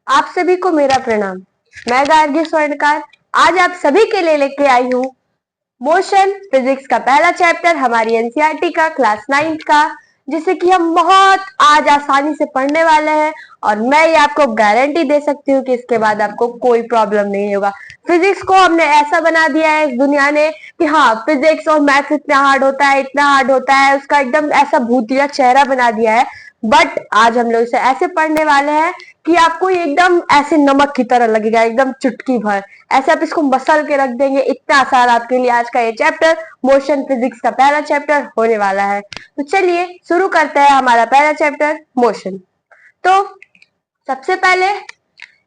आप सभी को मेरा प्रणाम। मैं गार्गी स्वर्णकार आज आप सभी के लिए लेके आई हूँ मोशन फिजिक्स का पहला चैप्टर हमारी एनसीईआरटी का क्लास 9th का, जिसे कि हम बहुत आज आसानी से पढ़ने वाले हैं। और मैं ये आपको गारंटी दे सकती हूँ कि इसके बाद आपको कोई प्रॉब्लम नहीं होगा। फिजिक्स को हमने ऐसा बना दिया है इस दुनिया ने कि हाँ, फिजिक्स और मैथ्स इतना हार्ड होता है, इतना हार्ड होता है, उसका एकदम ऐसा भूतिया चेहरा बना दिया है। बट आज हम लोग इसे ऐसे पढ़ने वाले हैं कि आपको ये एकदम ऐसे नमक की तरह लगेगा, एकदम चुटकी भर। ऐसे आप इसको मसल के रख देंगे, इतना आसान आपके लिए आज का ये चैप्टर मोशन फिजिक्स का पहला चैप्टर होने वाला है। तो चलिए शुरू करते हैं हमारा पहला चैप्टर मोशन। तो सबसे पहले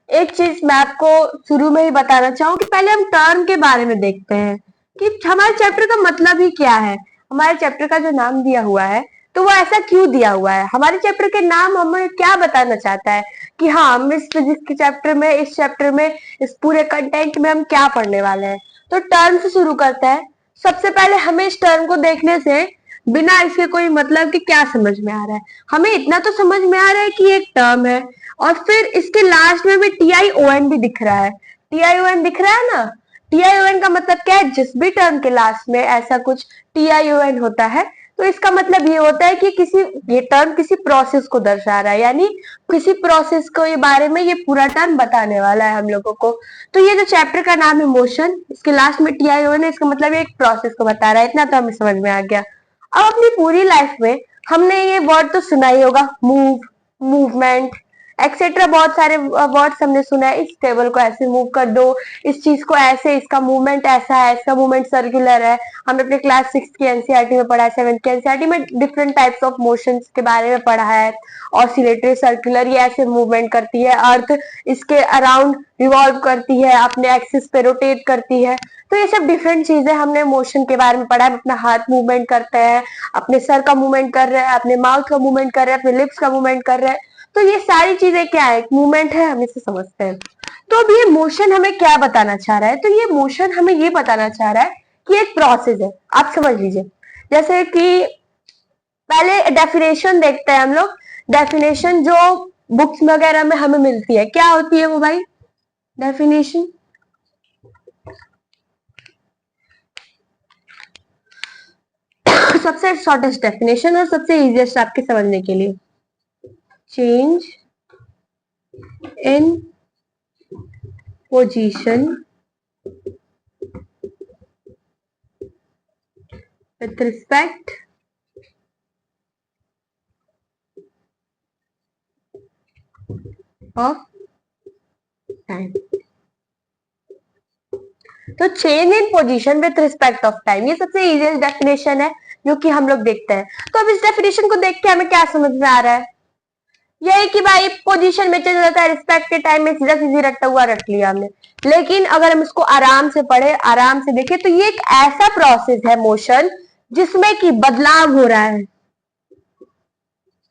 एक चीज मैं आपको शुरू में ही बताना चाहूँ कि पहले हम टर्म के बारे में देखते हैं कि हमारे चैप्टर का मतलब ही क्या है। हमारे चैप्टर का जो नाम दिया हुआ है तो वो ऐसा क्यों दिया हुआ है, हमारे चैप्टर के नाम हमें क्या बताना चाहता है कि हाँ, हम इस फिजिक्स के चैप्टर में, इस चैप्टर में, इस पूरे कंटेंट में हम क्या पढ़ने वाले हैं। तो टर्म से शुरू करते हैं। सबसे पहले हमें इस टर्म को देखने से बिना इसके कोई मतलब कि क्या समझ में आ रहा है, हमें इतना तो समझ में आ रहा है कि एक टर्म है और फिर इसके लास्ट में भी TION भी दिख रहा है। TION दिख रहा है ना। TION का मतलब क्या है, जिस भी टर्म के लास्ट में ऐसा कुछ TION होता है तो इसका मतलब ये होता है कि ये टर्म किसी प्रोसेस को दर्शा रहा है, यानी किसी प्रोसेस को ये बारे में ये पूरा टर्म बताने वाला है हम लोगों को। तो ये जो चैप्टर का नाम है मोशन, इसके लास्ट में TION है, इसका मतलब ये एक प्रोसेस को बता रहा है। इतना तो हमें समझ में आ गया। अब अपनी पूरी लाइफ में हमने ये वर्ड तो सुना ही होगा, मूव, मूवमेंट एक्सेट्रा। बहुत सारे वर्ड्स हमने सुना है, इस टेबल को ऐसे मूव कर दो, इस चीज को ऐसे, इसका मूवमेंट ऐसा है, इसका मूवमेंट सर्कुलर है। हमने अपने क्लास 6 की एनसीईआरटी में पढ़ा है, 7th की एनसीईआरटी में डिफरेंट टाइप्स ऑफ मोशंस के बारे में पढ़ा है। ऑसिलेटरी, सर्कुलर, ये ऐसे मूवमेंट करती है। अर्थ इसके अराउंड रिवॉल्व करती है, अपने एक्सिस पे रोटेट करती है। तो ये सब डिफरेंट चीजें हमने मोशन के बारे में पढ़ा है। अपना हाथ मूवमेंट करते हैं, अपने सर का मूवमेंट कर रहे हैं, अपने माउथ का मूवमेंट कर रहे हैं, अपने लिप्स का मूवमेंट कर रहे हैं। तो ये सारी चीजें क्या है, मूवमेंट है, हम इसे समझते हैं। तो अब ये मोशन हमें क्या बताना चाह रहा है, तो ये मोशन हमें ये बताना चाह रहा है कि एक प्रोसेस है। आप समझ लीजिए, जैसे कि पहले डेफिनेशन देखते हैं हम लोग। डेफिनेशन जो बुक्स वगैरह में हमें मिलती है, क्या होती है वो भाई डेफिनेशन? सबसे शॉर्टेस्ट डेफिनेशन और सबसे इजीएस्ट आपके समझने के लिए, change in position with respect of time। तो change in position with respect of time, ये सबसे इजीएस्ट डेफिनेशन है जो कि हम लोग देखते हैं। तो अब इस डेफिनेशन को देख के हमें क्या समझ में आ रहा है, यही कि भाई पोजीशन में चेंज होता है रिस्पेक्ट के टाइम में, सीधा सीधी रखता हुआ रख लिया हमने। लेकिन अगर हम इसको आराम से पढ़े, आराम से देखें, तो ये एक ऐसा प्रोसेस है मोशन जिसमें कि बदलाव हो रहा है।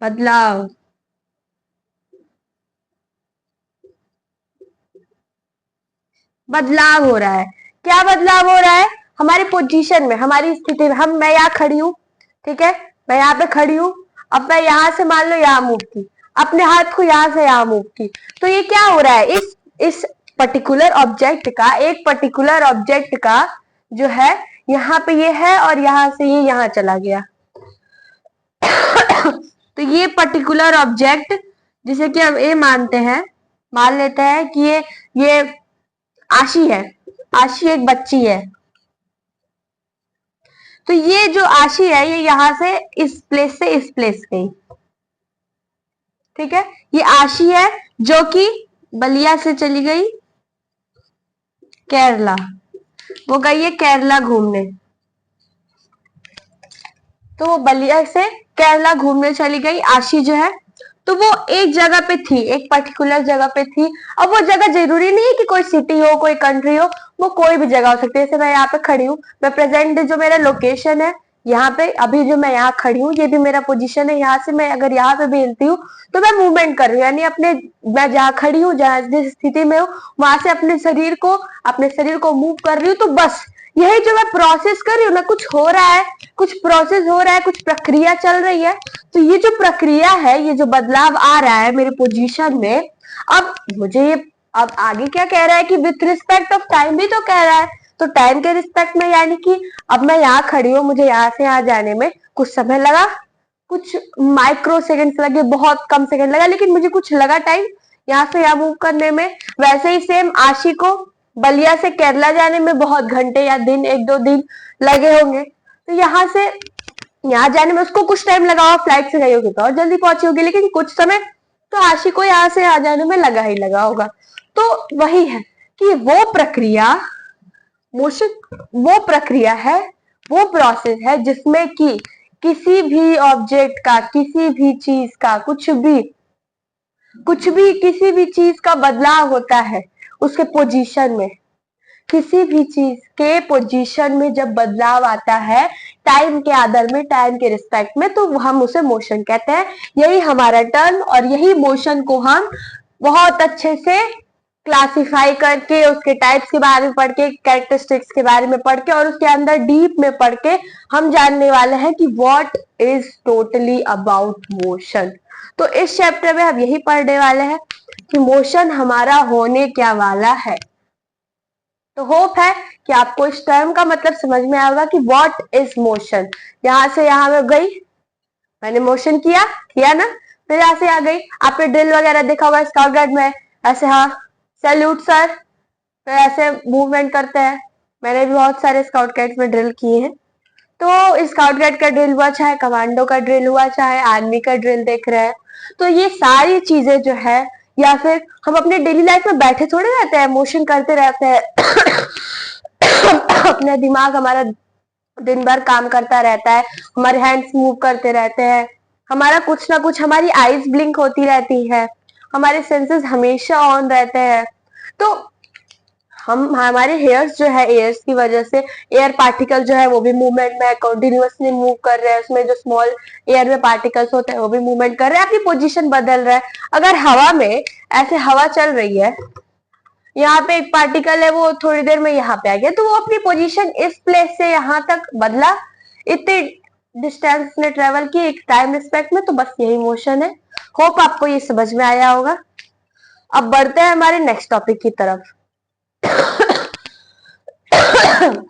बदलाव, बदलाव हो रहा है। क्या बदलाव हो रहा है? हमारी पोजीशन में, हमारी स्थिति में। मैं यहाँ खड़ी हूँ, ठीक है, मैं यहाँ पे खड़ी हूँ। अब मैं यहाँ से मान लो यहाँ मूव की, अपने हाथ को यहाँ से यहाँ मूव की, तो ये क्या हो रहा है, इस पर्टिकुलर ऑब्जेक्ट का, एक पर्टिकुलर ऑब्जेक्ट का जो है यहाँ पे ये है और यहाँ से ये यहाँ चला गया। तो ये पर्टिकुलर ऑब्जेक्ट जिसे कि हम ए मानते हैं, मान लेते हैं कि ये आशी है, आशी एक बच्ची है। तो ये जो आशी है ये यहां से इस प्लेस से इस प्लेस गई, ठीक है। ये आशी है जो कि बलिया से चली गई केरला, वो गई है केरला घूमने। तो वो बलिया से केरला घूमने चली गई आशी जो है। तो वो एक जगह पे थी, एक पर्टिकुलर जगह पे थी। अब वो जगह जरूरी नहीं है कि कोई सिटी हो, कोई कंट्री हो, वो कोई भी जगह हो सकती है। जैसे मैं यहाँ पे खड़ी हूँ, मैं प्रेजेंट जो मेरा लोकेशन है यहाँ पे, अभी जो मैं यहाँ खड़ी हूँ ये भी मेरा पोजीशन है। यहाँ से मैं अगर यहाँ पे भी हिलती हूँ तो मैं मूवमेंट कर रही हूँ, यानी मैं जहाँ खड़ी हूँ, जहाँ जिस स्थिति में हूँ वहां से अपने शरीर को मूव कर रही हूँ। तो बस यही जो मैं प्रोसेस कर रही हूँ ना, कुछ हो रहा है, कुछ प्रोसेस हो रहा है, कुछ प्रक्रिया चल रही है। तो ये जो प्रक्रिया है, ये जो बदलाव आ रहा है मेरे पोजीशन में, अब मुझे ये अब आगे क्या कह रहा है कि विथ रिस्पेक्ट ऑफ टाइम भी तो कह रहा है, तो टाइम के रिस्पेक्ट में यानी कि अब मैं यहाँ खड़ी हूँ, मुझे यहाँ से यहाँ जाने में कुछ समय लगा, कुछ माइक्रो सेकेंड्स लगे, बहुत कम सेकंड लगा, लेकिन मुझे कुछ लगा टाइम यहाँ से यहाँ मूव करने में। वैसे ही सेम आशी को बलिया से केरला जाने में बहुत घंटे या दिन, 1-2 दिन लगे होंगे, तो यहाँ से यहाँ जाने में उसको कुछ टाइम लगा होगा, फ्लाइट से गई होगी तो और जल्दी पहुंची होगी, लेकिन कुछ समय तो आशी को यहाँ से यहाँ जाने में लगा ही लगा होगा। तो वही है कि वो प्रक्रिया, मोशन वो प्रक्रिया है, वो प्रोसेस है जिसमें कि किसी भी ऑब्जेक्ट का, किसी भी चीज का, कुछ भी किसी भी चीज का बदलाव होता है उसके पोजीशन में। किसी भी चीज के पोजीशन में जब बदलाव आता है टाइम के आधार में, टाइम के रिस्पेक्ट में, तो हम उसे मोशन कहते हैं। यही हमारा टर्न, और यही मोशन को हम बहुत अच्छे से क्लासिफाई करके, उसके टाइप्स के बारे में पढ़ के, कैरेक्टरिस्टिक्स के बारे में पढ़ के, और उसके अंदर डीप में पढ़ के हम जानने वाले हैं कि what is totally about motion. तो इस चैप्टर में हम यही पढ़ने वाले हैं कि मोशन हमारा होने क्या वाला है। तो होप है कि आपको इस टर्म का मतलब समझ में आएगा कि व्हाट इज मोशन। यहां से यहां में गई, मैंने मोशन किया ना, फिर यहां से आ गई। आपने ड्रिल वगैरह देखा हुआ स्काउट गाइड में, ऐसे हाँ सैल्यूट सर, फिर ऐसे मूवमेंट करते हैं। मैंने भी बहुत सारे स्काउट गाइड्स में ड्रिल किए हैं। तो स्काउट गाइड का ड्रिल हुआ, चाहे कमांडो का ड्रिल हुआ, चाहे आर्मी का ड्रिल देख रहे हैं, तो ये सारी चीजें जो है, या फिर हम अपने डेली लाइफ में बैठे थोड़े रहते हैं, मोशन करते रहते हैं। अपना दिमाग हमारा दिन भर काम करता रहता है, हमारे हैंड्स मूव करते रहते हैं, हमारा कुछ ना कुछ, हमारी आईज ब्लिंक होती रहती है, हमारे सेंसेस हमेशा ऑन रहते हैं। तो हम हमारे हेयर्स जो है, एयर्स की वजह से एयर पार्टिकल जो है वो भी मूवमेंट में कंटिन्यूअसली मूव कर रहे हैं। उसमें जो स्मॉल एयर में पार्टिकल्स होते हैं वो भी मूवमेंट कर रहे हैं, अपनी पोजीशन बदल रहा है। अगर हवा में ऐसे हवा चल रही है, यहाँ पे एक पार्टिकल है, वो थोड़ी देर में यहाँ पे आ गया, तो वो अपनी पोजीशन इस प्लेस से यहाँ तक बदला, इतने डिस्टेंस ने ट्रेवल की एक टाइम रिस्पेक्ट में। तो बस यही मोशन है। होप आपको ये समझ में आया होगा। अब बढ़ते हैं हमारे नेक्स्ट टॉपिक की तरफ।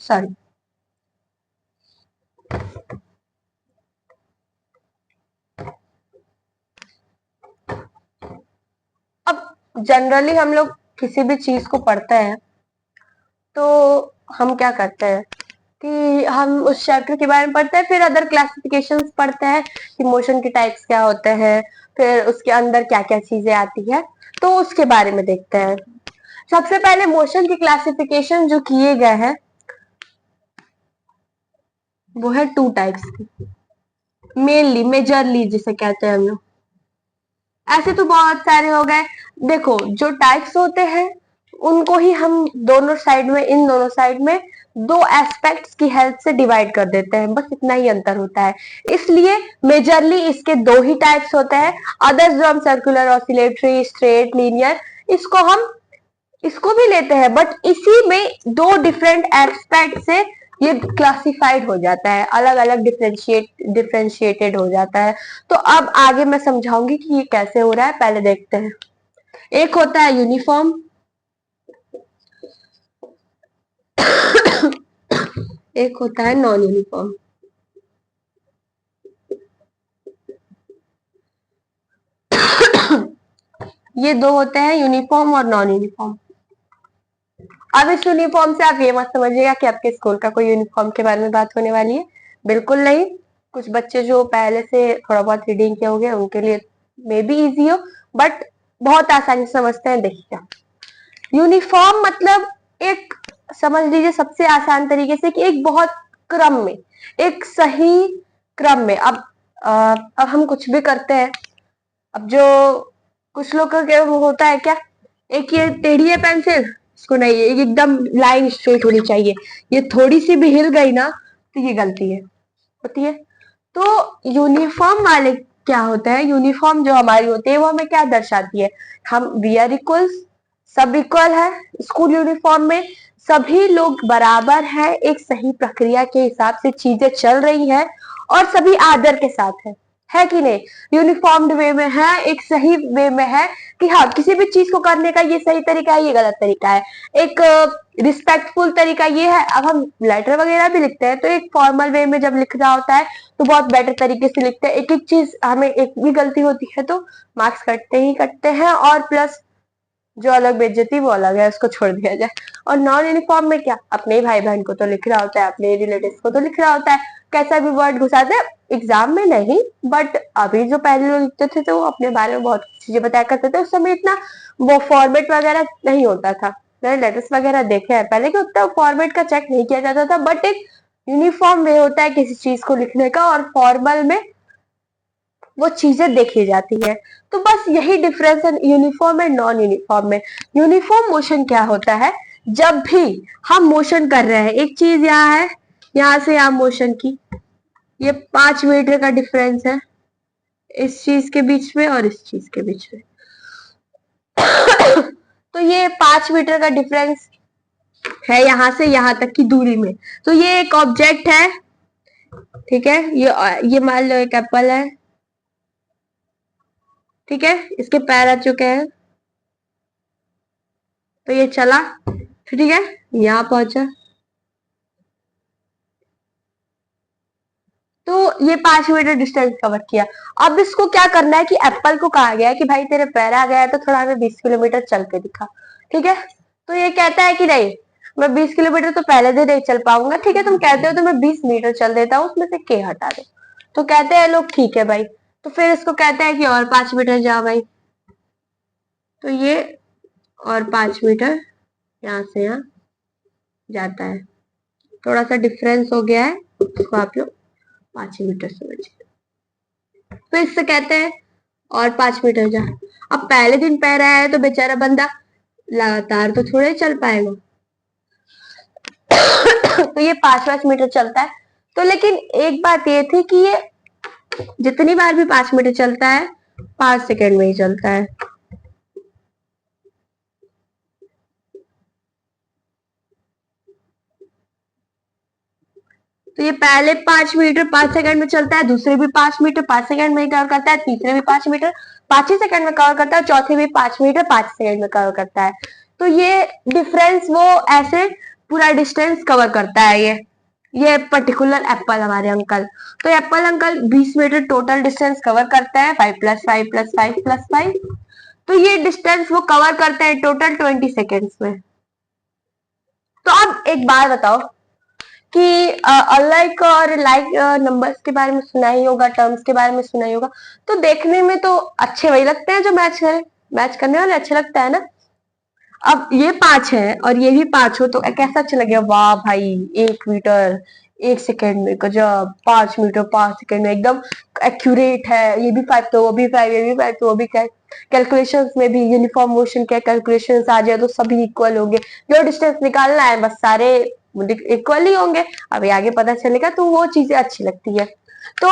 सॉरी। अब जनरली हम लोग किसी भी चीज को पढ़ते हैं तो हम क्या करते हैं कि हम उस चैप्टर के बारे में पढ़ते हैं, फिर अदर क्लासिफिकेशंस पढ़ते हैं कि मोशन के टाइप्स क्या होते हैं, फिर उसके अंदर क्या क्या चीजें आती है, तो उसके बारे में देखते हैं। सबसे पहले मोशन की क्लासिफिकेशन जो किए गए हैं वो है 2 टाइप्स की, मेनली, मेजरली जिसे कहते हैं हम लोग। ऐसे तो बहुत सारे हो गए। देखो, जो टाइप्स होते हैं उनको ही हम दोनों साइड में, इन दोनों साइड में 2 एस्पेक्ट्स की हेल्प से डिवाइड कर देते हैं, बस इतना ही अंतर होता है। इसलिए मेजरली इसके 2 ही टाइप्स होते हैं। अदर्स जो हम सर्कुलर, ऑसिलेटरी, स्ट्रेट, लीनियर, इसको भी लेते हैं, बट इसी में 2 डिफरेंट एस्पेक्ट से ये क्लासिफाइड हो जाता है, अलग अलग डिफरेंशिएटेड हो जाता है। तो अब आगे मैं समझाऊंगी कि ये कैसे हो रहा है, पहले देखते हैं। एक होता है यूनिफॉर्म, एक होता है नॉन यूनिफॉर्म। ये 2 होते हैं, यूनिफॉर्म और नॉन यूनिफॉर्म। अब इस यूनिफॉर्म से आप ये मत समझिएगा कि आपके स्कूल का कोई यूनिफॉर्म के बारे में बात होने वाली है, बिल्कुल नहीं। कुछ बच्चे जो पहले से थोड़ा बहुत रीडिंग किए होंगे उनके लिए मे बी इजी हो, बट बहुत आसानी से समझते हैं। देखिए, यूनिफॉर्म मतलब एक, समझ लीजिए सबसे आसान तरीके से, कि एक बहुत क्रम में, एक सही क्रम में। अब हम कुछ भी करते हैं, अब जो कुछ लोग का होता है क्या, एक ये टेढ़ी है पेंसिल, इसको नहीं, एकदम लाइन स्ट्रेट होनी चाहिए, ये थोड़ी सी भी हिल गई ना तो ये गलती है, होती है। तो यूनिफॉर्म वाले क्या होता है, यूनिफॉर्म जो हमारी होती है वो हमें क्या दर्शाती है, हम वी आर इक्वल्स, सब इक्वल है। स्कूल यूनिफॉर्म में सभी लोग बराबर है, एक सही प्रक्रिया के हिसाब से चीजें चल रही है और सभी आदर के साथ है। है कि नहीं, यूनिफॉर्म्ड वे में है, एक सही वे में है कि हाँ किसी भी चीज को करने का ये सही तरीका है, ये गलत तरीका है, एक रिस्पेक्टफुल तरीका ये है। अब हम लेटर वगैरह भी लिखते हैं तो एक फॉर्मल वे में जब लिख रहा होता है तो बहुत बेटर तरीके से लिखते हैं, एक एक चीज हमें एक भी गलती होती है तो मार्क्स कटते ही कटते हैं, और प्लस जो अलग बेइज्जती वो अलग है, उसको छोड़ दिया जाए। और नॉन यूनिफॉर्म में क्या, अपने ही भाई बहन को तो लिख रहा होता है, अपने रिलेटिव्स को तो लिख रहा होता है, कैसा भी वर्ड घुसाते हैं, एग्जाम में नहीं बट अभी जो पहले लोग लिखते थे तो वो अपने बारे में बहुत चीजें बताया करते थे, उस समय इतना वो फॉर्मेट वगैरह नहीं होता था। मैंने लेटर्स वगैरह देखे हैं पहले कि उतना फॉर्मेट का चेक नहीं किया जाता था, बट एक यूनिफॉर्म वे होता है किसी चीज को लिखने का, और फॉर्मल में वो चीजें देखी जाती है। तो बस यही डिफरेंस है यूनिफॉर्म एंड नॉन यूनिफॉर्म में। यूनिफॉर्म मोशन क्या होता है, जब भी हम मोशन कर रहे हैं, एक चीज यहाँ है, यहां से यहाँ मोशन की, ये 5 मीटर का डिफरेंस है इस चीज के बीच में और इस चीज के बीच में। तो ये 5 मीटर का डिफरेंस है यहां से यहां तक की दूरी में। तो ये एक ऑब्जेक्ट है, ठीक है, ये मान लो एक एप्पल है, ठीक है, इसके पैर आ चुके हैं, तो ये चला, ठीक है, यहाँ पहुंचा, तो ये 5 मीटर डिस्टेंस कवर किया। अब इसको क्या करना है कि एप्पल को कहा गया है कि भाई तेरे पैर आ गया है तो थोड़ा हमें 20 किलोमीटर चल के दिखा, ठीक है। तो ये कहता है कि नहीं, मैं 20 किलोमीटर तो पहले दिन नहीं चल पाऊंगा, ठीक है, तुम कहते हो तो मैं 20 मीटर चल देता हूँ, उसमें से के हटा दो। तो कहते हैं लोग ठीक है भाई, तो फिर इसको कहते हैं कि और 5 मीटर जाओ भाई, तो ये और 5 मीटर यहाँ से यहाँ जाता है, थोड़ा सा डिफरेंस हो गया है, उसको आप लोग 5 मीटर समझिए। तो इससे कहते हैं और 5 मीटर जा। अब पहले दिन पैर आया है तो बेचारा बंदा लगातार तो थोड़े चल पाएगा, तो ये 5-5 मीटर चलता है। तो लेकिन एक बात ये थी कि ये जितनी बार भी 5 मीटर चलता है 5 सेकेंड में ही चलता है। तो ये पहले 5 मीटर 5 सेकंड में चलता है, दूसरे भी 5 मीटर 5 सेकंड में कवर करता है, तीसरे भी 5 मीटर 5 ही सेकंड में कवर करता है, चौथे भी 5 मीटर 5 सेकंड में कवर करता है। तो ये डिफरेंस वो ऐसे पूरा डिस्टेंस कवर करता है। ये पर्टिकुलर एप्पल हमारे अंकल, तो apple uncle 20 metre total distance cover करता है, 5 + 5 + 5 + 5। तो ये डिस्टेंस वो कवर करते हैं टोटल 20 सेकेंड्स में। तो अब एक बात बताओ कि अनलाइक और लाइक नंबर्स के बारे में सुना ही होगा, टर्म्स के बारे में सुना ही होगा, तो देखने में तो अच्छे वही लगते हैं जो मैच करने वाले अच्छे लगता है ना। अब ये 5 है और ये भी 5 हो तो कैसा अच्छा लगेगा, वाह भाई 1 मीटर 1 सेकेंड में, गजब, 5 मीटर 5 सेकेंड में, एकदम एक्यूरेट है, ये भी 5 तो वो भी 5, ये भी 5 तो वो भी 5। कैलकुलेशंस में भी यूनिफॉर्म मोशन के कैलकुलेशंस आ जाए तो सभी इक्वल होंगे, जो डिस्टेंस निकालना है बस सारे इक्वल ही होंगे, अभी आगे पता चलेगा, तो वो चीजें अच्छी लगती है। तो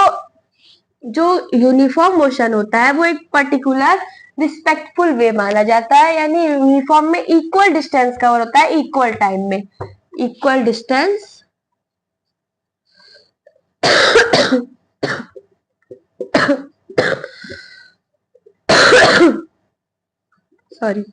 जो यूनिफॉर्म मोशन होता है वो एक पर्टिकुलर रिस्पेक्टफुल वे माना जाता है, यानी यूनिफॉर्म में इक्वल डिस्टेंस कवर होता है इक्वल टाइम में, equal distance sorry,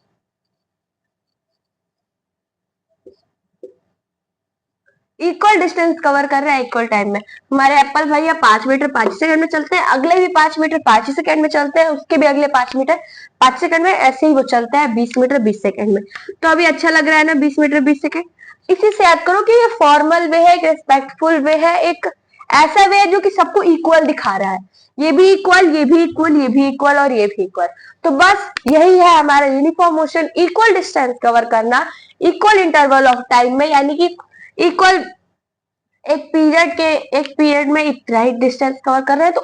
equal distance cover कर रहा है इक्वल टाइम में। हमारे एप्पल भैया 5 मीटर 5 सेकंड में चलते हैं, अगले भी 5 मीटर 5 सेकंड में चलते हैं, उसके भी अगले 5 मीटर 5 सेकंड में, ऐसे ही वो चलता है 20 मीटर 20 सेकंड में। तो अभी अच्छा लग रहा है ना 20 मीटर 20 सेकंड। इसी से याद करो कि ये फॉर्मल वे है, एक रिस्पेक्टफुल वे है, एक ऐसा वे है जो कि सबको इक्वल दिखा रहा है, ये भी इक्वल, ये भी इक्वल, ये भी इक्वल और ये भी इक्वल। तो बस यही है हमारा uniform motion, equal distance cover करना इक्वल इंटरवल ऑफ टाइम में, यानी कि इक्वल एक पीरियड में इतना ही डिस्टेंस कवर कर रहे हैं तो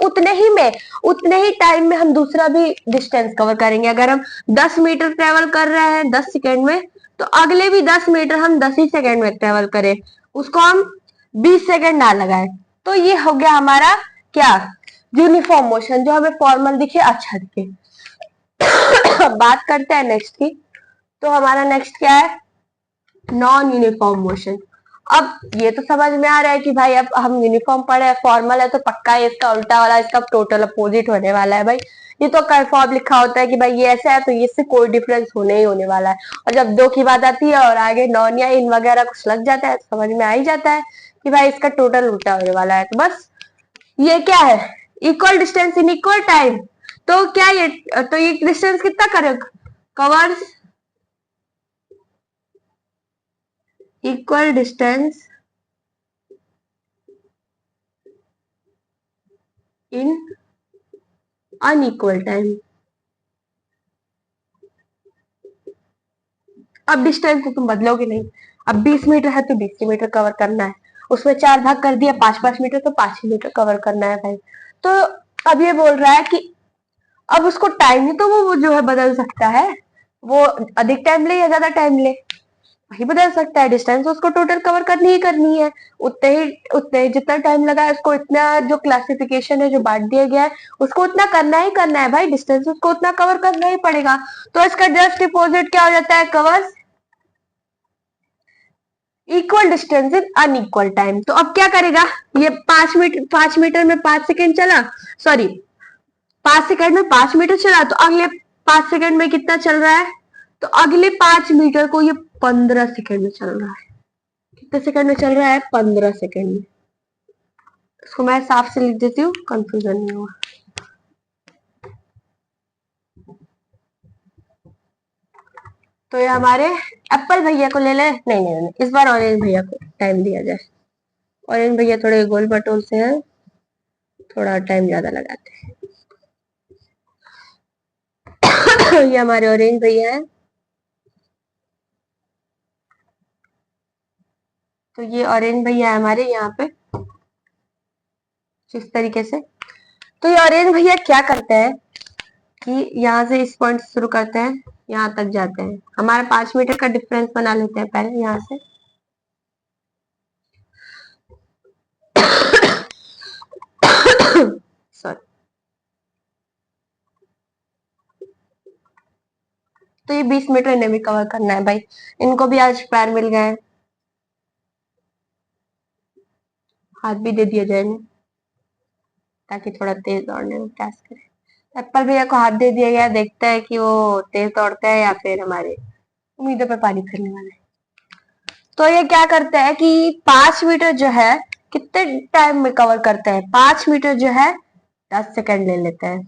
उतने ही टाइम में हम दूसरा भी डिस्टेंस कवर करेंगे। अगर हम 10 मीटर ट्रेवल कर रहे हैं 10 सेकेंड में, तो अगले भी 10 मीटर हम 10 ही सेकेंड में ट्रेवल करें, उसको हम 20 सेकेंड ना लगाए। तो ये हो गया हमारा क्या, यूनिफॉर्म मोशन, जो हमें फॉर्मल दिखे अच्छा दिखे। बात करते हैं नेक्स्ट की। तो हमारा नेक्स्ट क्या है, नॉन यूनिफॉर्म मोशन। अब ये तो समझ में आ रहा है कि भाई अब हम यूनिफॉर्म पढ़े हैं, फॉर्मल है तो पक्का है इसका उल्टा वाला इसका टोटल अपोजिट होने वाला है भाई। ये तो कंफर्म लिखा होता है कि भाई ये ऐसा है तो इससे कोई डिफरेंस होने ही होने वाला है। और जब दो की बात आती है और आगे नॉन या इन वगैरह कुछ लग जाता है तो समझ में आ ही जाता है कि भाई इसका टोटल उल्टा होने वाला है। तो बस ये क्या है, equal distance in equal time. तो क्या ये, तो ये डिस्टेंस कितना करेगा, covers equal distance in unequal time. अब डिस्टेंस तो तुम बदलोगे नहीं, अब 20 मीटर है तो 20 मीटर कवर करना है, उसमें 4 भाग कर दिया, 5-5 मीटर तो 5 मीटर कवर करना है भाई। तो अब ये बोल रहा है कि अब उसको टाइम ही तो वो जो है बदल सकता है, वो अधिक टाइम ले या ज्यादा टाइम ले वही बदल सकता है। डिस्टेंस उसको टोटल कवर करनी ही करनी है, उतने ही जितना टाइम लगा है उसको इतना, जो क्लासिफिकेशन है जो बांट दिया गया है उसको उतना करना ही करना है भाई, डिस्टेंस उसको उतना कवर करना ही पड़ेगा। तो इसका जस्ट अपोजिट क्या हो जाता है, covers equal distance in unequal time. तो अब क्या करेगा, ये 5 मीटर में 5 सेकेंड चला, सॉरी 5 सेकेंड में 5 मीटर चला, तो अगले 5 सेकेंड में कितना चल रहा है, तो अगले 5 मीटर को ये 15 सेकेंड में चल रहा है। कितने सेकंड में चल रहा है, 15 सेकंड में। इसको मैं साफ से लिख देती हूँ, कंफ्यूजन नहीं हुआ। तो ये हमारे एप्पल भैया को ले ले, नहीं नहीं नहीं, इस बार ऑरेंज भैया को टाइम दिया जाए। ऑरेंज भैया थोड़े गोल बटोल से हैं, थोड़ा टाइम ज्यादा लगाते हैं। ये हमारे ऑरेंज भैया है, तो ये ऑरेंज भैया है हमारे यहाँ पे इस तरीके से। तो ये ऑरेंज भैया क्या करते हैं कि यहाँ से इस पॉइंट से शुरू करते हैं, यहाँ तक जाते हैं। हमारा 5 मीटर का डिफरेंस बना लेते हैं पहले यहाँ से। सॉरी, तो ये 20 मीटर इन्हें भी कवर करना है भाई, इनको भी आज पैर मिल गए, हाथ भी दे दिया जाए इन्हें ताकि थोड़ा तेज दौड़ने में प्रयास करे। एप्पल भैया को हाथ दे दिया गया, देखता है कि वो तेज दौड़ता है या फिर हमारे उम्मीदों पर पानी फिरने वाला है। तो ये क्या करते हैं कि 5 मीटर जो है कितने टाइम में कवर करते हैं, 5 मीटर जो है 10 सेकंड ले लेते हैं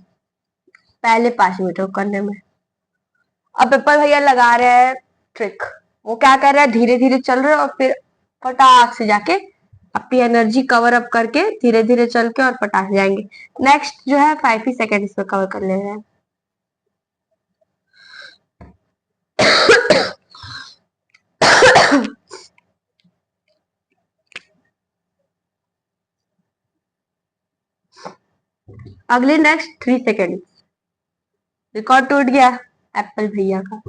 पहले 5 मीटर करने में। अब एप्पल भैया लगा रहे हैं ट्रिक, वो क्या कर रहा है, धीरे धीरे चल रहे हैं और फिर फटाक से जाके अपनी एनर्जी कवर अप करके धीरे धीरे चल के और फटाक जाएंगे। नेक्स्ट जो है 5 ही सेकेंड इसमें कवर कर ले रहे हैं। अगले नेक्स्ट 3 सेकेंड, रिकॉर्ड टूट गया एप्पल भैया का,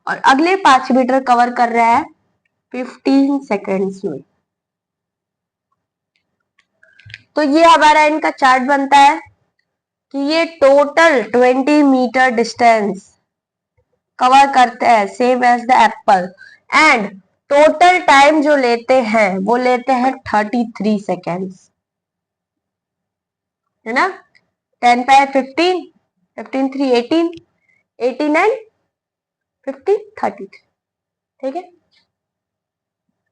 और अगले 5 मीटर कवर कर रहा है 15 सेकेंड्स में। तो ये हमारा इनका चार्ट बनता है कि ये टोटल 20 मीटर डिस्टेंस कवर करते हैं same as the apple, and total time जो लेते हैं वो लेते हैं 33 सेकेंड्स, है ना। 10 पे 15, 15 3 18, 18 एंड 15 33, ठीक है।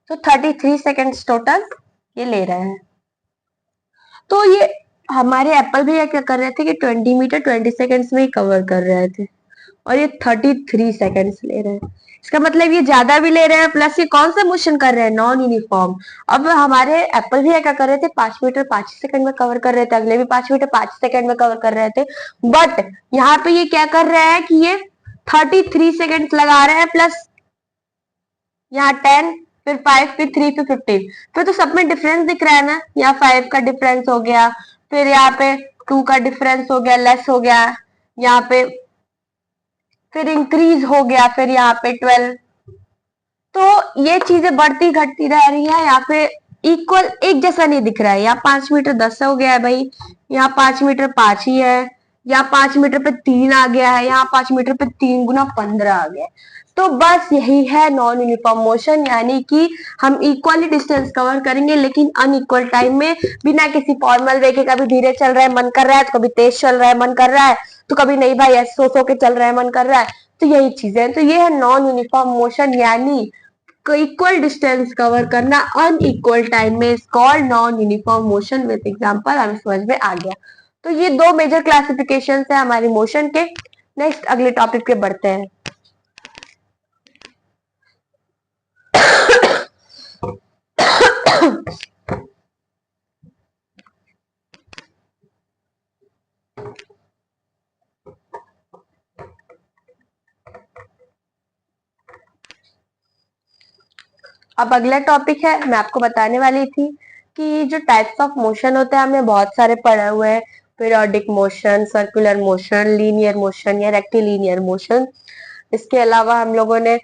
तो 33 सेकेंड्स टोटल ये ले रहे हैं। तो ये हमारे एप्पल भैया क्या कर रहे थे कि 20 मीटर 20 सेकेंड्स में ही कवर कर रहे थे, और ये 33 सेकेंड्स ले रहे हैं। इसका मतलब ये ज्यादा भी ले रहे हैं, प्लस ये कौन सा मोशन कर रहे हैं, नॉन यूनिफॉर्म। अब हमारे एप्पल भैया क्या कर रहे थे, 5 मीटर 5 सेकंड में कवर कर रहे थे, अगले भी 5 मीटर 5 सेकंड में कवर कर रहे थे, बट यहाँ पे ये क्या कर रहे हैं कि ये 33 सेकेंड लगा रहे हैं, प्लस यहाँ 10, फिर 5, फिर 3, फिर 15। फिर तो सब में डिफरेंस दिख रहा है ना, यहाँ 5 का डिफरेंस हो गया, फिर यहाँ पे 2 का डिफरेंस हो गया, लेस हो गया, यहाँ पे फिर इंक्रीज हो गया, फिर यहाँ पे 12। तो ये चीजें बढ़ती घटती रह रही है, यहाँ पे इक्वल एक जैसा नहीं दिख रहा है। यहाँ 5 मीटर 10 हो गया है भाई, यहाँ 5 मीटर 5 ही है, यहाँ 5 मीटर पे 3 आ गया है, यहाँ 5 मीटर पे 3 गुना 15 आ गया है। तो बस यही है नॉन यूनिफॉर्म मोशन, यानी कि हम इक्वली डिस्टेंस कवर करेंगे लेकिन अनइक्वल टाइम में, बिना किसी फॉर्मल वे के। कभी धीरे चल रहा है मन कर रहा है, तो कभी तेज चल रहा है मन कर रहा है, तो कभी नहीं भाई ऐसे सो के चल रहा है मन कर रहा है। तो यही चीजें हैं। तो ये है नॉन यूनिफॉर्म मोशन, यानी इक्वल डिस्टेंस कवर करना अनइक्वल टाइम में is called non uniform motion. With example हमें समझ में आ गया। तो ये दो मेजर क्लासिफिकेशन है हमारी मोशन के। नेक्स्ट अगले टॉपिक पे बढ़ते हैं। अब अगला टॉपिक है, मैं आपको बताने वाली थी कि जो टाइप्स ऑफ मोशन होते हैं हमने बहुत सारे पढ़े हुए हैं। Periodic motion, circular motion, linear motion या रेक्टिलिनियर मोशन। इसके अलावा हम लोगों ने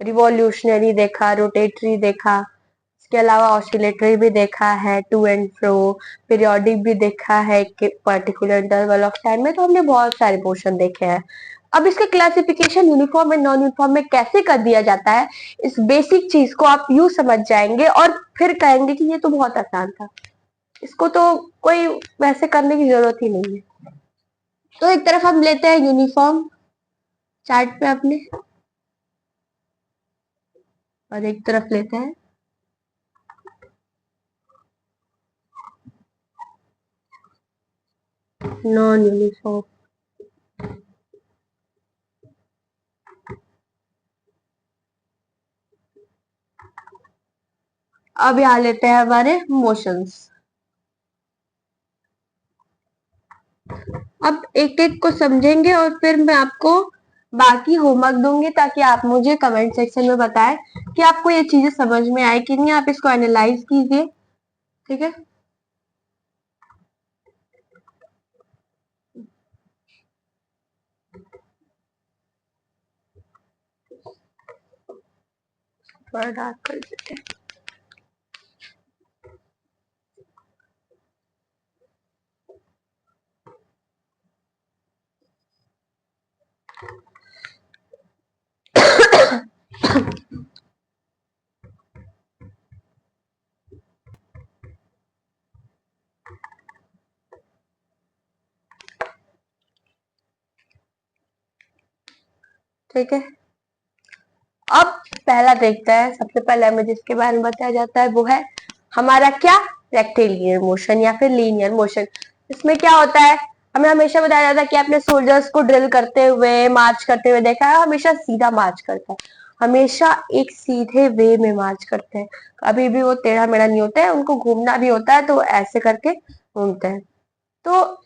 रिवॉल्यूशनरी देखा, रोटेटरी देखा, इसके अलावा ऑसिलेटरी भी देखा है, टू एंड फ्रो, पीरियोडिक भी देखा है कि पर्टिकुलर इंटरवल ऑफ टाइम में। तो हमने बहुत सारे मोशन देखे हैं। अब इसका classification uniform and non uniform में कैसे कर दिया जाता है, इस बेसिक चीज को आप यूं समझ जाएंगे और फिर कहेंगे कि ये तो बहुत आसान था, इसको तो कोई वैसे करने की जरूरत ही नहीं है। तो एक तरफ हम लेते हैं यूनिफॉर्म चार्ट पे अपने, और एक तरफ लेते हैं नॉन यूनिफॉर्म। अब यहाँ लेते हैं हमारे मोशंस। अब एक एक को समझेंगे और फिर मैं आपको बाकी होमवर्क दूंगी, ताकि आप मुझे कमेंट सेक्शन में बताएं कि आपको ये चीजें समझ में आई कि नहीं। आप इसको एनालाइज कीजिए, ठीक है। थोड़ा डार्क कर देते हैं। ठीक है, अब पहला देखते हैं। सबसे पहले हमें जिसके बारे में बताया जाता है वो है हमारा क्या, रेक्टिलिनियर मोशन या फिर लीनियर मोशन। इसमें क्या होता है, हमें हमेशा बताया जाता है कि आपने सोल्जर्स को ड्रिल करते हुए, मार्च करते हुए देखा है, हमेशा सीधा मार्च करता है, हमेशा एक सीधे वे में मार्च करते हैं। कभी भी वो टेढ़ा मेढ़ा नहीं होता है, उनको घूमना भी होता है तो ऐसे करके घूमते हैं। तो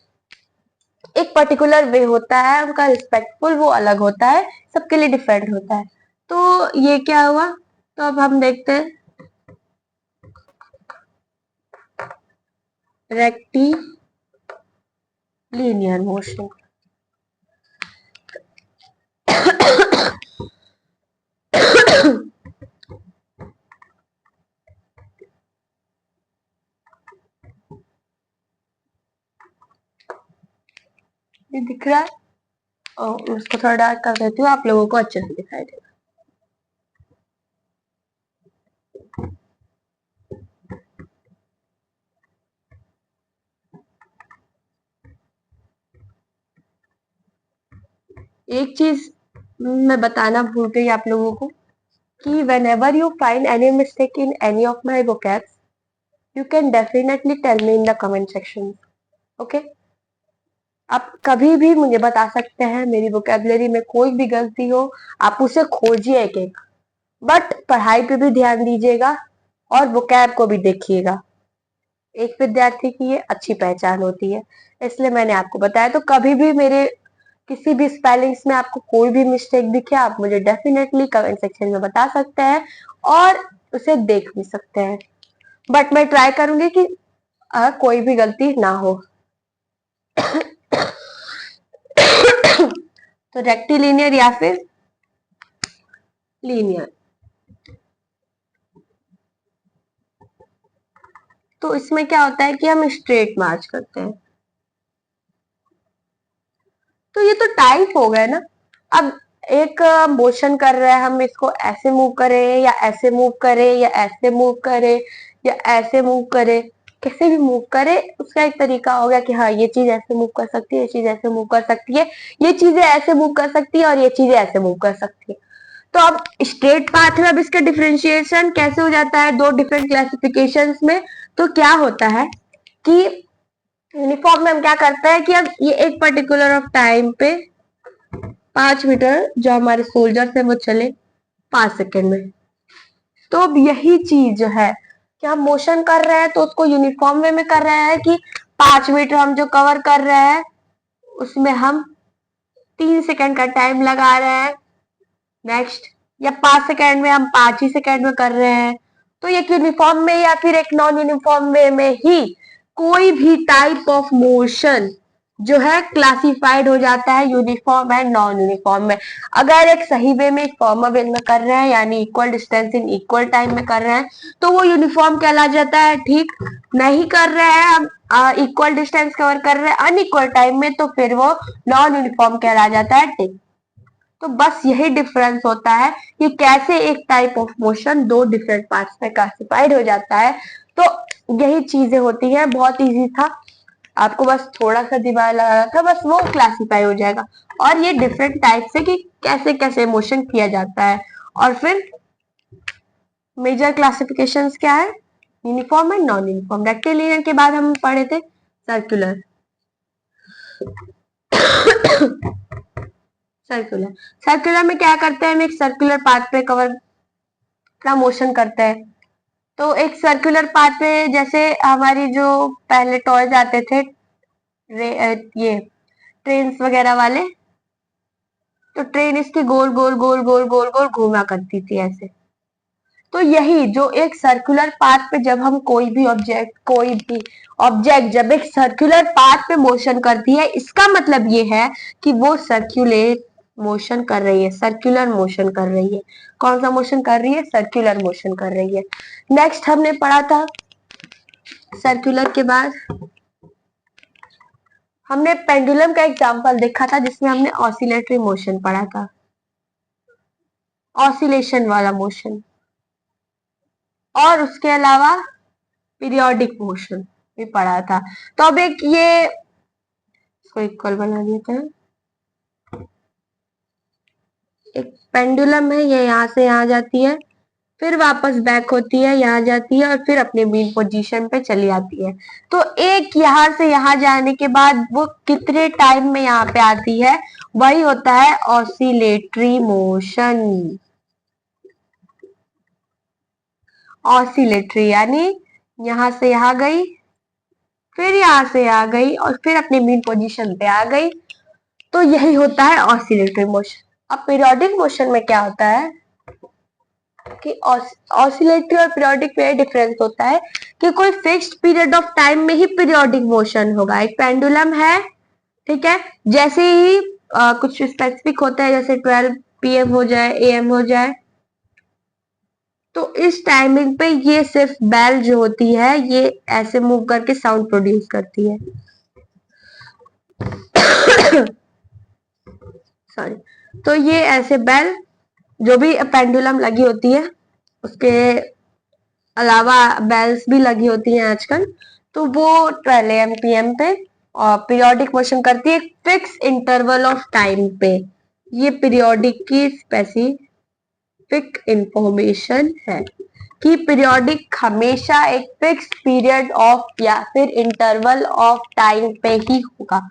एक पर्टिकुलर वे होता है उनका रिस्पेक्टफुल, वो अलग होता है, सबके लिए डिफरेंट होता है। तो ये क्या हुआ, तो अब हम देखते हैं रेक्टी लीनियर मोशन। ये दिख रहा है, और उसको थोड़ा डार्क कर देती हूँ, आप लोगों को अच्छे से दिखाई देगा। एक चीज मैं बताना भूल गई आप लोगों को कि whenever you find any mistake in any of my vocabs, you can definitely tell me in the comment section. Okay? आप कभी भी मुझे बता सकते हैं, मेरी वोकेबलरी में कोई भी गलती हो आप उसे खोजिए एक एक, बट पढ़ाई पे भी ध्यान दीजिएगा और वोकैब को भी देखिएगा। एक विद्यार्थी की ये अच्छी पहचान होती है, इसलिए मैंने आपको बताया। तो कभी भी मेरे किसी भी स्पेलिंग्स में आपको कोई भी मिस्टेक दिखे, आप मुझे डेफिनेटली कमेंट सेक्शन में बता सकते हैं और उसे देख भी सकते हैं, बट मैं ट्राई करूंगी कि कोई भी गलती ना हो। तो रेक्टिलिनियर या फिर लीनियर, तो इसमें क्या होता है कि हम स्ट्रेट मार्च करते हैं। तो ये तो टाइप हो गए ना। अब एक मोशन कर रहा है, हम इसको ऐसे मूव करें या ऐसे मूव करें या ऐसे मूव करें या ऐसे मूव करें, कैसे भी मूव करे, उसका एक तरीका हो गया कि हाँ ये चीज ऐसे मूव कर सकती है, ये चीज ऐसे मूव कर सकती है, ये चीजें ऐसे मूव कर सकती है और ये चीजें ऐसे मूव कर सकती है। तो अब स्ट्रेट पाथ में अब इसका डिफरेंशिएशन कैसे हो जाता है दो डिफरेंट क्लासिफिकेशंस में। तो क्या होता है कि यूनिफॉर्म में हम क्या करते हैं कि अब ये एक पर्टिकुलर ऑफ टाइम पे 5 मीटर जो हमारे सोल्जर है वो चले 5 सेकेंड में। तो अब यही चीज जो है कि हम मोशन कर रहे हैं तो उसको यूनिफॉर्म वे में कर रहे हैं कि 5 मीटर हम जो कवर कर रहे हैं उसमें हम 3 सेकेंड का टाइम लगा रहे हैं। नेक्स्ट, या 5 सेकेंड में हम 5 ही सेकेंड में कर रहे हैं। तो एक यूनिफॉर्म में या फिर एक नॉन यूनिफॉर्म वे में ही कोई भी टाइप ऑफ मोशन जो है क्लासिफाइड हो जाता है यूनिफॉर्म एंड नॉन यूनिफॉर्म में। अगर एक सही वे में फॉर्मल वे में कर रहे हैं यानी equal distance in equal time में कर रहे हैं तो वो यूनिफॉर्म कहला जाता है। ठीक नहीं कर रहे हैं हम, इक्वल डिस्टेंस कवर कर रहे हैं अनइक्वल टाइम में, तो फिर वो नॉन यूनिफॉर्म कहला जाता है। ठीक, तो बस यही डिफरेंस होता है कि कैसे एक टाइप ऑफ मोशन दो डिफरेंट पार्ट्स में क्लासिफाइड हो जाता है। तो यही चीजें होती है, बहुत इजी था, आपको बस थोड़ा सा दिमाग लगाना था, बस वो क्लासिफाई हो जाएगा। और ये डिफरेंट टाइप से कि कैसे कैसे मोशन किया जाता है। और फिर मेजर क्लासिफिकेशंस क्या है, uniform and non uniform. Rectilinear के बाद हम पढ़े थे सर्कुलर। सर्कुलर सर्कुलर में क्या करते हैं, हम एक सर्कुलर पाथ पे कवर का मोशन करते हैं। तो एक सर्कुलर पाथ पे जैसे हमारी जो पहले टॉयज आते थे ये ट्रेन्स वगैरह वाले, तो ट्रेन इसकी गोल गोल गोल गोल गोल गोल घूमा करती थी ऐसे। तो यही जो एक सर्कुलर पाथ पे जब हम कोई भी ऑब्जेक्ट जब एक सर्कुलर पाथ पे मोशन करती है, इसका मतलब ये है कि वो सर्कुलेट मोशन कर रही है, सर्कुलर मोशन कर रही है। कौन सा मोशन कर रही है, सर्कुलर मोशन कर रही है। नेक्स्ट हमने पढ़ा था सर्कुलर के बाद हमने पेंडुलम का एग्जांपल देखा था जिसमें हमने ऑसिलेटरी मोशन पढ़ा था, ऑसिलेशन वाला मोशन। और उसके अलावा पीरियोडिक मोशन भी पढ़ा था। तो अब एक ये इसको इक्वल बना देते हैं, एक पेंडुलम है, ये यहाँ से यहाँ जाती है, फिर वापस बैक होती है, यहाँ जाती है और फिर अपने मेन पोजीशन पे चली आती है। तो एक यहाँ से यहाँ जाने के बाद वो कितने टाइम में यहाँ पे आती है, वही होता है ऑसिलेटरी मोशन। ऑसिलेटरी यानी यहाँ से यहाँ गई, फिर यहाँ से आ गई और फिर अपने मेन पोजीशन पे आ गई। तो यही होता है ऑसिलेटरी मोशन। अब पीरियोडिक मोशन में क्या होता है कि ऑसिलेटरी और पीरियोडिक में डिफरेंस होता है कि कोई फिक्स्ड पीरियड ऑफ टाइम में ही पीरियोडिक मोशन होगा। एक पेंडुलम है, ठीक है, जैसे ही कुछ स्पेसिफिक होता है जैसे 12 PM हो जाए, AM हो जाए, तो इस टाइमिंग पे ये सिर्फ बेल जो होती है ये ऐसे मूव करके साउंड प्रोड्यूस करती है। सॉरी, तो ये ऐसे बेल जो भी पेंडुलम लगी होती है, उसके अलावा बेल्स भी लगी होती हैं आजकल, तो वो 12 AM PM पे और पीरियोडिक मोशन करती है फिक्स इंटरवल ऑफ टाइम पे। ये पीरियोडिक की स्पेसिफिक इंफॉर्मेशन है कि पीरियोडिक हमेशा एक फिक्स पीरियड ऑफ या फिर इंटरवल ऑफ टाइम पे ही होगा।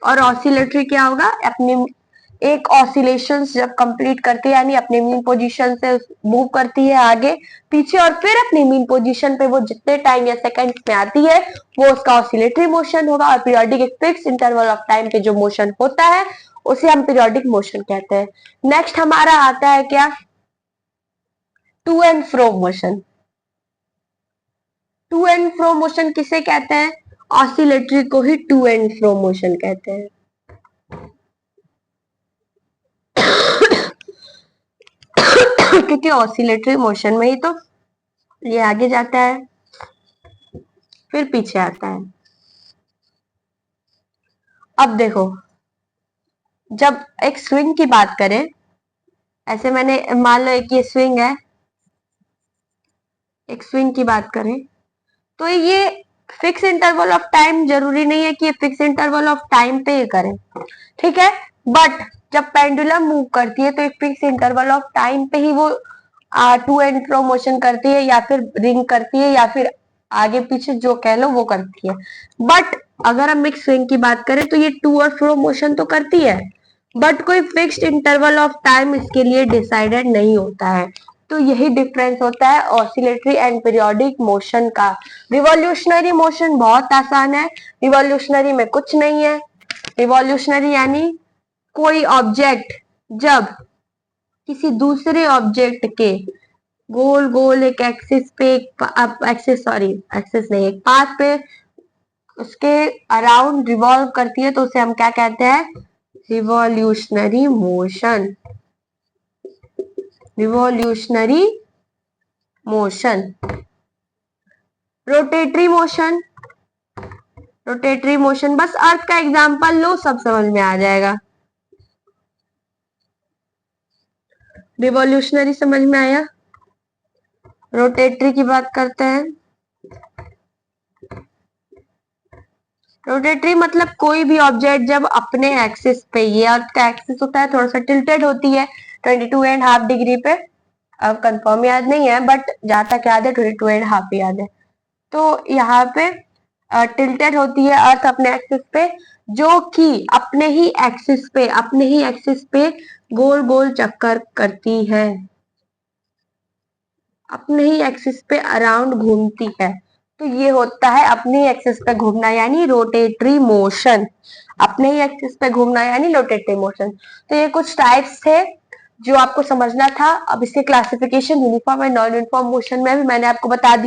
और ऑसिलेटरी क्या होगा, अपने एक ऑसिलेशन जब कंप्लीट करती है यानी अपने मीन पोजीशन से मूव करती है आगे पीछे और फिर अपने मीन पोजीशन पे वो जितने टाइम या सेकंड्स में आती है वो उसका ऑसिलेटरी मोशन होगा। और पीरियोडिक एक फिक्स इंटरवल ऑफ टाइम पे जो मोशन होता है उसे हम पीरियोडिक मोशन कहते हैं। नेक्स्ट हमारा आता है क्या, to and fro motion. To and fro motion किसे कहते हैं, ऑसिलेटरी को ही टू एंड फ्रो मोशन कहते हैं। क्योंकि ऑसिलेटरी मोशन में ही तो ये आगे जाता है फिर पीछे आता है। अब देखो जब एक स्विंग की बात करें, ऐसे मैंने मान लो एक ये स्विंग है, एक स्विंग की बात करें तो ये फिक्स इंटरवल ऑफ टाइम जरूरी नहीं है कि ये फिक्स इंटरवल ऑफ टाइम पे ये करें, ठीक है। बट जब पेंडुलम मूव करती है तो एक फिक्स इंटरवल ऑफ टाइम पे ही वो टू एंड फ्रो मोशन करती है, या फिर रिंग करती है, या फिर आगे पीछे जो कह लो वो करती है। बट अगर हम मिक्स स्विंग की बात करें तो ये टू और फ्रो मोशन तो करती है, बट कोई फिक्स्ड इंटरवल ऑफ टाइम इसके लिए डिसाइडेड नहीं होता है। तो यही डिफरेंस होता है ऑसिलेटरी एंड पीरियोडिक मोशन का। रिवॉल्यूशनरी मोशन बहुत आसान है, रिवॉल्यूशनरी में कुछ नहीं है। रिवॉल्यूशनरी यानी कोई ऑब्जेक्ट जब किसी दूसरे ऑब्जेक्ट के गोल गोल एक एक्सिस पे, एक्सिस नहीं, एक पाथ पे उसके अराउंड रिवॉल्व करती है तो उसे हम क्या कहते हैं? Revolutionary motion. Revolutionary motion. Rotatory motion, rotatory motion बस अर्थ का एग्जांपल लो, सब समझ में आ जाएगा। रिवॉल्यूशनरी समझ में आया। रोटेटरी की बात करते हैं। रोटेटरी मतलब कोई भी ऑब्जेक्ट जब अपने एक्सिस पे, ये अर्थ का एक्सिस होता है, थोड़ा सा टिल्टेड होती है 22.5 डिग्री पे, अब कंफर्म याद नहीं है बट जहां तक याद है 22.5 याद है। तो यहाँ पे टिल्टेड होती है अर्थ अपने एक्सिस पे, जो कि अपने ही एक्सिस पे गोल गोल चक्कर करती है, अपने ही एक्सिस पे अराउंड घूमती है। तो ये होता है अपनी एक्सिस पे घूमना यानी रोटेटरी मोशन। अपने ही एक्सिस पे घूमना यानी रोटेटरी मोशन। तो ये कुछ टाइप्स थे जो आपको समझना था। अब इसके classification uniform and non uniform motion में भी मैंने आपको बता दी।